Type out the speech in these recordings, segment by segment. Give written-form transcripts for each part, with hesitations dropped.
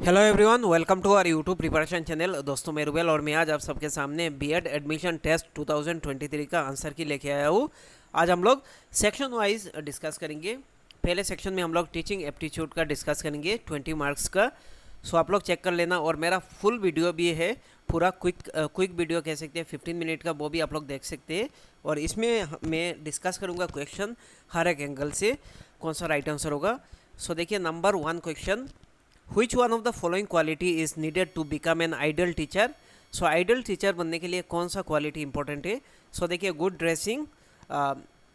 Hello everyone, welcome to our YouTube preparation channel. दोस्तों मैं रुबेल और मैं आज आप सबके सामने बीएड एडमिशन टेस्ट 2023 का आंसर की लेके आया हूँ। आज हम लोग सेक्शन वाइज डिस्कस करेंगे। पहले सेक्शन में हम लोग टीचिंग एप्टीट्यूड का डिस्कस करेंगे 20 मार्क्स का। सो आप लोग चेक कर लेना, और मेरा फुल वीडियो भी है, पूरा क्विक वीडियो कह सकते हैं 15 मिनट का, वो भी आप लोग देख सकते हैं। और इसमें मैं डिस्कस करूँगा क्वेश्चन हर एक एंगल से, कौन सा राइट आंसर होगा। सो देखिए, number 1 question, Which one of the following quality is needed to become an ideal teacher? So ideal teacher बनने के लिए कौन सा क्वालिटी इंपॉर्टेंट है। सो देखिए, गुड ड्रेसिंग,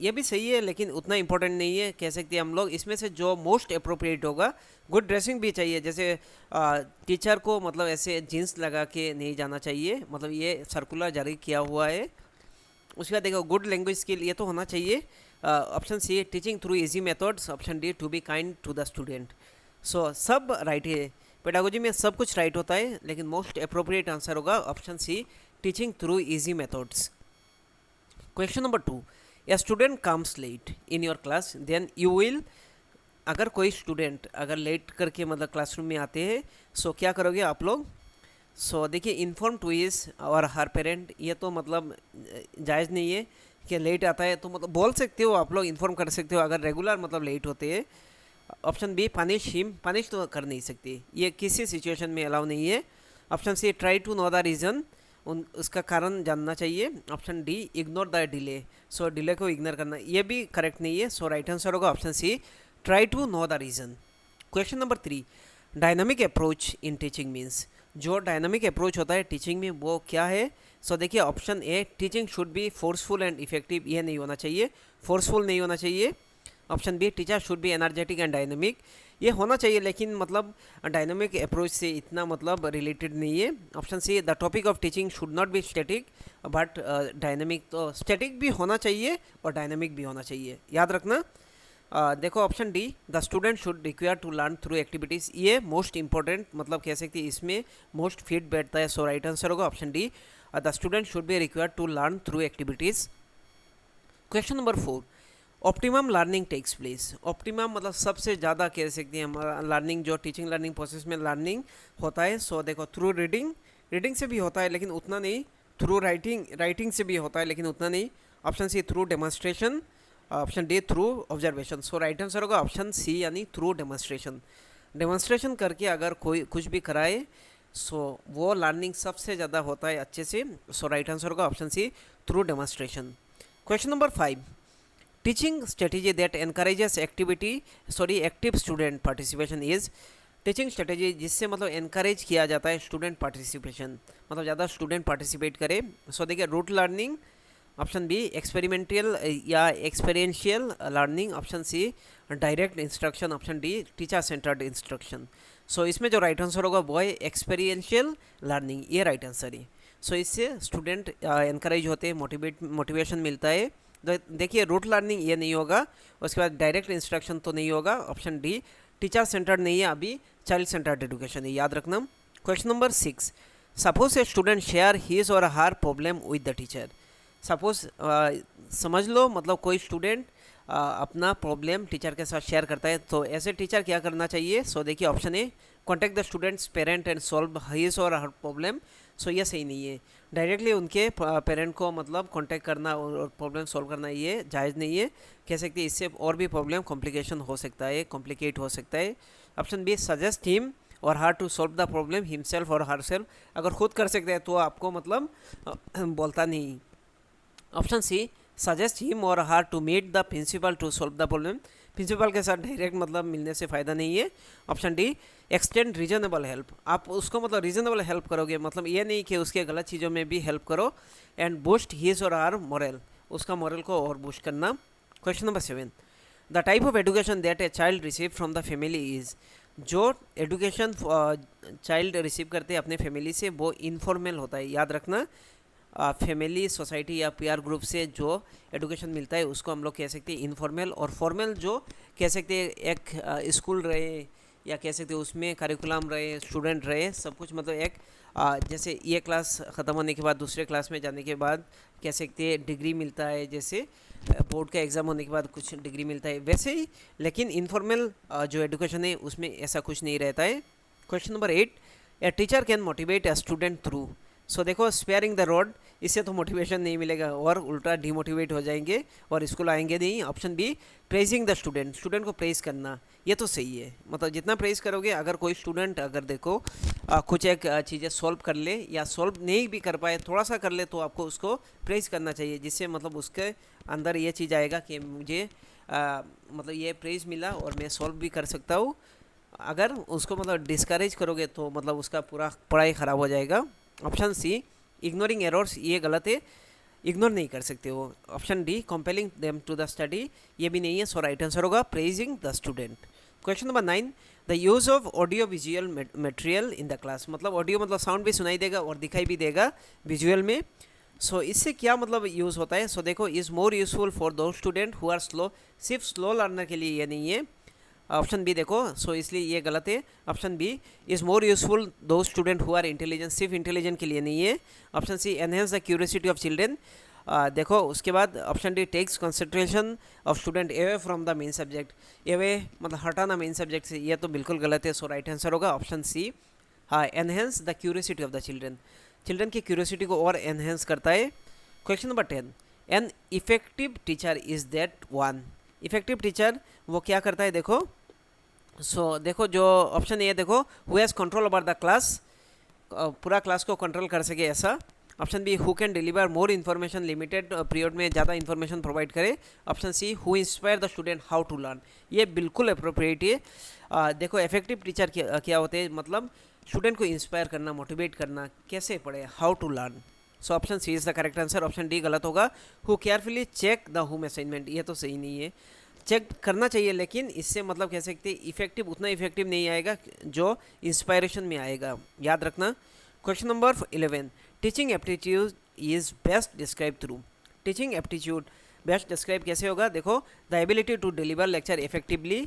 ये भी सही है लेकिन उतना इंपॉर्टेंट नहीं है, कह सकते हैं हम लोग। इसमें से जो मोस्ट अप्रोप्रिएट होगा, गुड ड्रेसिंग भी चाहिए। जैसे टीचर को मतलब ऐसे जीन्स लगा के नहीं जाना चाहिए, मतलब ये सर्कुलर जारी किया हुआ है। उसके बाद देखो, गुड लैंग्वेज स्किल, ये तो होना चाहिए। Option C, teaching through easy methods. Option D, to be kind to the student. So सब राइट है, पेडागोजी में सब कुछ राइट होता है, लेकिन मोस्ट अप्रोप्रिएट आंसर होगा option C, teaching through easy methods. Question number 2, a student comes late in your class, then you will. अगर कोई स्टूडेंट अगर लेट करके मतलब क्लासरूम में आते हैं, सो क्या करोगे आप लोग। सो देखिए, इन्फॉर्म टू हिज और हर पेरेंट, ये तो मतलब जायज़ नहीं है कि लेट आता है तो मतलब बोल सकते हो आप लोग, इन्फॉर्म कर सकते हो अगर रेगुलर मतलब लेट होते हैं। Option B, punish him, punish तो कर नहीं सकती, ये किसी सिचुएशन में अलाउ नहीं है। Option C, try to know the reason, उसका कारण जानना चाहिए। Option D, ignore the delay, so delay को इग्नोर करना, ये भी करेक्ट नहीं है। सो राइट आंसर होगा option C, try to know the reason. Question number 3, dynamic approach in teaching means, जो डायनामिक अप्रोच होता है टीचिंग में वो क्या है। सो देखिए, option A, teaching should be forceful and effective, ये नहीं होना चाहिए, फोर्सफुल नहीं होना चाहिए। Option B, teacher should be energetic and dynamic, ये होना चाहिए लेकिन मतलब डायनेमिक अप्रोच से इतना मतलब रिलेटेड नहीं है। Option C, the topic of teaching should not be static but dynamic, तो स्टैटिक भी होना चाहिए और डायनेमिक भी होना चाहिए, याद रखना। देखो option D, the student should require to learn through activities, ये मोस्ट इंपॉर्टेंट मतलब कह सकते हैं इसमें मोस्ट फिट बैठता है। सो राइट आंसर होगा option D, the student should be require to learn through activities. Question number 4, optimum learning takes place, optimum मतलब सबसे ज़्यादा कह सकते हैं हमारा लर्निंग, जो टीचिंग लर्निंग प्रोसेस में लर्निंग होता है। सो देखो, थ्रू रीडिंग, रीडिंग से भी होता है लेकिन उतना नहीं। थ्रू राइटिंग, राइटिंग से भी होता है लेकिन उतना नहीं। Option C, through demonstration. Option D, through observation. So right answer होगा ऑप्शन सी, यानी थ्रू डेमोन्स्ट्रेशन। डेमोन्स्ट्रेशन करके अगर कोई कुछ भी कराए, सो वो लर्निंग सबसे ज़्यादा होता है अच्छे से। सो राइट आंसर होगा option C, through demonstration. Question number 5, teaching strategy that encourages active student participation is, teaching strategy जिससे मतलब एनकरेज किया जाता है स्टूडेंट पार्टिसिपेशन, मतलब ज़्यादा स्टूडेंट पार्टिसिपेट करे। सो देखिए, rote learning. Option B, experimental या experiential learning. Option C, direct instruction. Option D, teacher centred instruction. So इसमें जो राइट आंसर होगा वो है एक्सपीरियंशियल लर्निंग, ये राइट आंसर है। सो इससे स्टूडेंट एनकरेज होते हैं, मोटिवेशन मिलता है। देखिए, रूट लर्निंग ये नहीं होगा, उसके बाद डायरेक्ट इंस्ट्रक्शन तो नहीं होगा। ऑप्शन डी, टीचर सेंटर्ड नहीं है, अभी चाइल्ड सेंटर्ड एजुकेशन है, याद रखना। Question number 6, suppose a student share his और her problem with the teacher. Suppose समझ लो मतलब कोई स्टूडेंट अपना प्रॉब्लम टीचर के साथ शेयर करता है, तो ऐसे टीचर क्या करना चाहिए। सो देखिए, option A, contact the students parent and solve his और हर प्रॉब्लम। सो ये सही नहीं है, डायरेक्टली उनके पेरेंट को मतलब कांटेक्ट करना और प्रॉब्लम सॉल्व करना ये जायज़ नहीं है, कह सकते हैं इससे और भी प्रॉब्लम कॉम्प्लिकेशन हो सकता है, कॉम्प्लिकेट हो सकता है। Option B, suggest him or her to solve the problem himself or her self, अगर खुद कर सकते हैं तो आपको मतलब बोलता नहीं। Option C, suggest him or her to meet the principal to solve the problem, principal के साथ डायरेक्ट मतलब मिलने से फ़ायदा नहीं है। Option D, extend reasonable help, आप उसको मतलब रीजनेबल हेल्प करोगे, मतलब ये नहीं कि उसके गलत चीज़ों में भी हेल्प करो। एंड बूस्ट हिज और हर मोरल, उसका मोरल को और बूस्ट करना। Question number 7, the type of education that a child receive from the family is, जो एजुकेशन चाइल्ड रिसीव करते हैं अपने फैमिली से वो इनफॉर्मल होता है, याद रखना। फैमिली, सोसाइटी या पीआर ग्रुप से जो एजुकेशन मिलता है उसको हम लोग कह सकते हैं इनफॉर्मल, और फॉर्मल जो कह सकते हैं एक स्कूल रहे या कह सकते हैं उसमें करिकुलम रहे, स्टूडेंट रहे, सब कुछ मतलब एक जैसे ये क्लास ख़त्म होने के बाद दूसरे क्लास में जाने के बाद कह सकते हैं डिग्री मिलता है, जैसे बोर्ड का एग्ज़ाम होने के बाद कुछ डिग्री मिलता है वैसे ही, लेकिन इनफॉर्मल जो एजुकेशन है उसमें ऐसा कुछ नहीं रहता है। Question number 8, a teacher can motivate a student through. So देखो स्पेयरिंग द रोड, इससे तो मोटिवेशन नहीं मिलेगा और उल्टा डिमोटिवेट हो जाएंगे और स्कूल आएंगे नहीं। Option B, praising the student, student को प्रेज करना, ये तो सही है। मतलब जितना प्रेज करोगे, अगर कोई स्टूडेंट अगर देखो कुछ एक चीज़ें सॉल्व कर ले या सॉल्व नहीं भी कर पाए, थोड़ा सा कर ले, तो आपको प्रेज करना चाहिए, जिससे मतलब उसके अंदर ये चीज़ आएगा कि मुझे मतलब ये प्रेज मिला और मैं सॉल्व भी कर सकता हूँ। अगर उसको मतलब डिस्करेज करोगे तो मतलब उसका पूरा पढ़ाई ख़राब हो जाएगा। ऑप्शन सी, इग्नोरिंग एरर्स, ये गलत है, इग्नोर नहीं कर सकते हो। Option D, compelling them to the study, ये भी नहीं है। सो राइट आंसर होगा praising the student. Question number 9, the use of audio visual material in the class. मतलब ऑडियो मतलब साउंड भी सुनाई देगा और दिखाई भी देगा विजुअल में। सो इससे क्या मतलब यूज़ होता है? सो देखो, इज़ मोर यूजफुल फॉर दो स्टूडेंट हु आर स्लो, सिर्फ स्लो लर्नर के लिए ये नहीं है। ऑप्शन बी देखो, सो इसलिए ये गलत है। Option B, is more useful to student who are intelligent, सिर्फ इंटेलिजेंट के लिए नहीं है। Option C, enhance the curiosity of children. देखो उसके बाद option D, takes concentration of student away from the main subject, away मतलब हटाना मेन सब्जेक्ट से, ये तो बिल्कुल गलत है। सो राइट आंसर होगा ऑप्शन सी, हाँ, enhance the curiosity of the children, children की क्यूरियोसिटी को और एनहेंस करता है। Question number 10, an effective teacher is that one. Effective teacher वो क्या करता है? देखो देखो जो ऑप्शन ए है, देखो, who has control over the class, पूरा क्लास को कंट्रोल कर सके ऐसा। Option B, who can deliver more information, limited period में ज़्यादा इन्फॉर्मेशन प्रोवाइड करे। Option C, who inspire the student how to learn, ये बिल्कुल अप्रोप्रिएट है। देखो इफेक्टिव टीचर क्या होते हैं? मतलब स्टूडेंट को इंस्पायर करना, मोटिवेट करना, कैसे पढ़े, how to learn. So option C is the correct answer. Option D गलत होगा। Who carefully check the home assignment, ये तो सही नहीं है। चेक करना चाहिए, लेकिन इससे मतलब कह सकते इफेक्टिव, उतना इफेक्टिव नहीं आएगा जो इंस्पायरेशन में आएगा, याद रखना। Question number 11, teaching aptitude is best describe through. Teaching aptitude best describe कैसे होगा? देखो, the ability to deliver lecture effectively,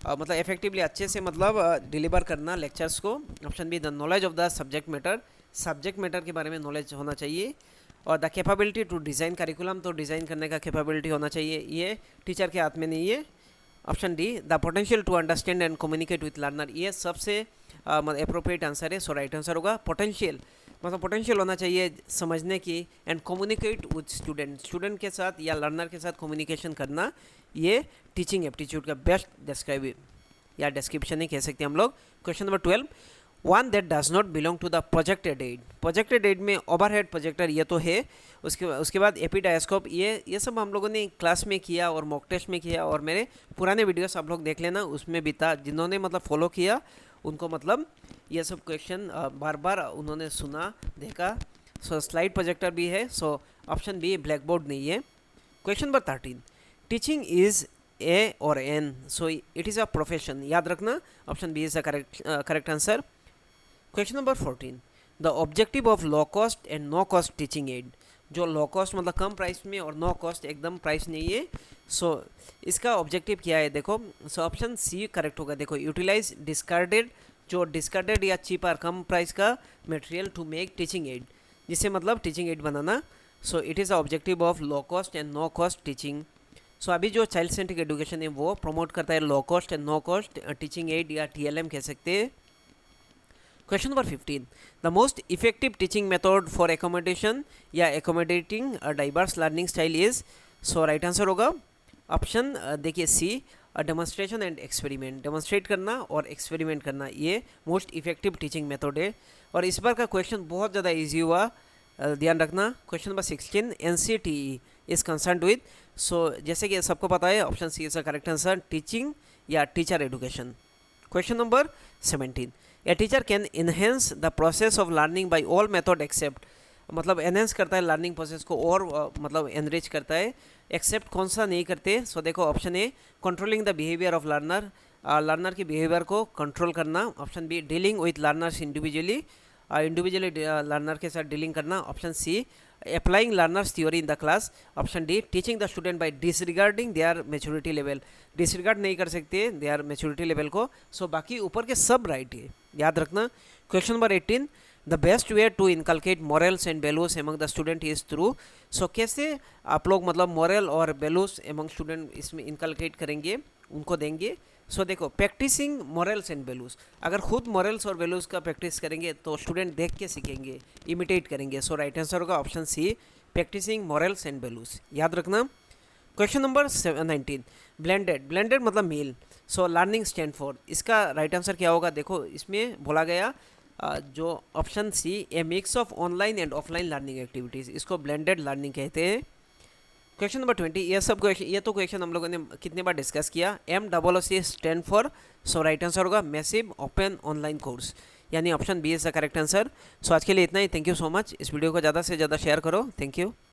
मतलब इफेक्टिवली अच्छे से मतलब डिलीवर करना लेक्चर्स को। Option B, the knowledge of the subject matter, subject matter के बारे में नॉलेज होना चाहिए। और the capability to design curriculum, तो डिज़ाइन करने का कैपेबिलिटी होना चाहिए, ये टीचर के हाथ में नहीं है। Option D, the potential to understand and communicate with learner, ये सबसे अप्रोप्रिएट आंसर है। सो राइट आंसर होगा पोटेंशियल, मतलब पोटेंशियल होना चाहिए समझने की, and communicate with student, student के साथ या लर्नर के साथ कम्युनिकेशन करना, ये टीचिंग एप्टीट्यूड का बेस्ट डिस्क्राइब या डिस्क्रिप्शन ही कह सकते हैं हम लोग। Question number 12, one that does not belong to the projected aid. Projected add में ओवरहेड प्रोजेक्टर, ये तो है। उसके बाद एपीडायस्कोप, ये सब हम लोगों ने क्लास में किया और मॉक टेस्ट में किया, और मेरे पुराने वीडियोस आप लोग देख लेना, उसमें भी था। जिन्होंने मतलब फॉलो किया उनको मतलब ये सब क्वेश्चन बार बार उन्होंने सुना, देखा। सो स्लाइड प्रोजेक्टर भी है। So option B, black board नहीं है। Question number 13, teaching is a और an, so it is a profession, याद रखना। Option B is the correct answer. Question number 14, the objective of low cost and no cost teaching aid. जो low cost मतलब कम price में, और no cost एकदम price नहीं है। सो इसका ऑब्जेक्टिव क्या है? देखो, सो ऑप्शन सी करेक्ट होगा। देखो, यूटिलाइज डिस्कार्डेड, जो डिस्कार्डेड या चीपर कम प्राइस का material to make teaching aid, जिससे मतलब टीचिंग एड बनाना। So it is the objective of low cost and no cost teaching. So अभी जो चाइल्ड सेंट्रिक एजुकेशन है वो प्रमोट करता है low cost and no cost teaching aid, या TLM कह सकते हैं। Question number 15, the most effective teaching method for accommodation या accommodating diverse learning style is. So right answer होगा ऑप्शन देखिए C, demonstration and experiment, demonstrate करना और experiment करना, ये मोस्ट इफेक्टिव टीचिंग मेथड है। और इस बार का क्वेश्चन बहुत ज़्यादा ईजी हुआ, ध्यान रखना। Question number 16, NCTE is concern with. So जैसे कि सबको पता है, option C is the correct answer, teaching या teacher education. Question number 17, a teacher can enhance the process of learning by all method except, मतलब एनहेंस करता है learning process को और मतलब एनरिच करता है, एक्सेप्ट कौन सा नहीं करते। सो देखो, option A, controlling the behaviour of learner, learner के बिहेवियर को कंट्रोल करना। Option B, dealing with learners individually, individually learner के साथ डीलिंग करना। Option C, applying learners theory in the class. Option D, teaching the student by disregarding their maturity level, disregard नहीं कर सकते there maturity level को। सो बाकी ऊपर के सब राइट है, याद रखना। Question number 18, the best way to inculcate morals and values among the student is through. So कैसे आप लोग मतलब मॉरल और वैल्यूज एमंग स्टूडेंट इसमें इनकलकेट करेंगे, उनको देंगे। सो देखो, प्रैक्टिसिंग मॉरल्स एंड वैल्यूज़, अगर खुद मॉरल्स और वैल्यूज़ का प्रैक्टिस करेंगे तो स्टूडेंट देख के सीखेंगे, इमिटेट करेंगे। सो राइट आंसर होगा option C, practising morals and values, याद रखना। क्वेश्चन नंबर 19, ब्लेंडेड, ब्लेंडेड मतलब मेल। सो लर्निंग स्टैंड फॉर, इसका राइट आंसर क्या होगा? देखो इसमें बोला गया जो option C, a mix of online and offline learning activities, इसको ब्लेंडेड लर्निंग कहते हैं। क्वेश्चन नंबर 20, ये सब क्वेश्चन, ये तो क्वेश्चन हम लोगों ने कितने बार डिस्कस किया। MOOC stand for, so right answer होगा मैसिव ओपन ऑनलाइन कोर्स, यानी option B is the correct answer. So आज के लिए इतना ही, थैंक यू सो मच। इस वीडियो को ज़्यादा से ज़्यादा शेयर करो, थैंक यू।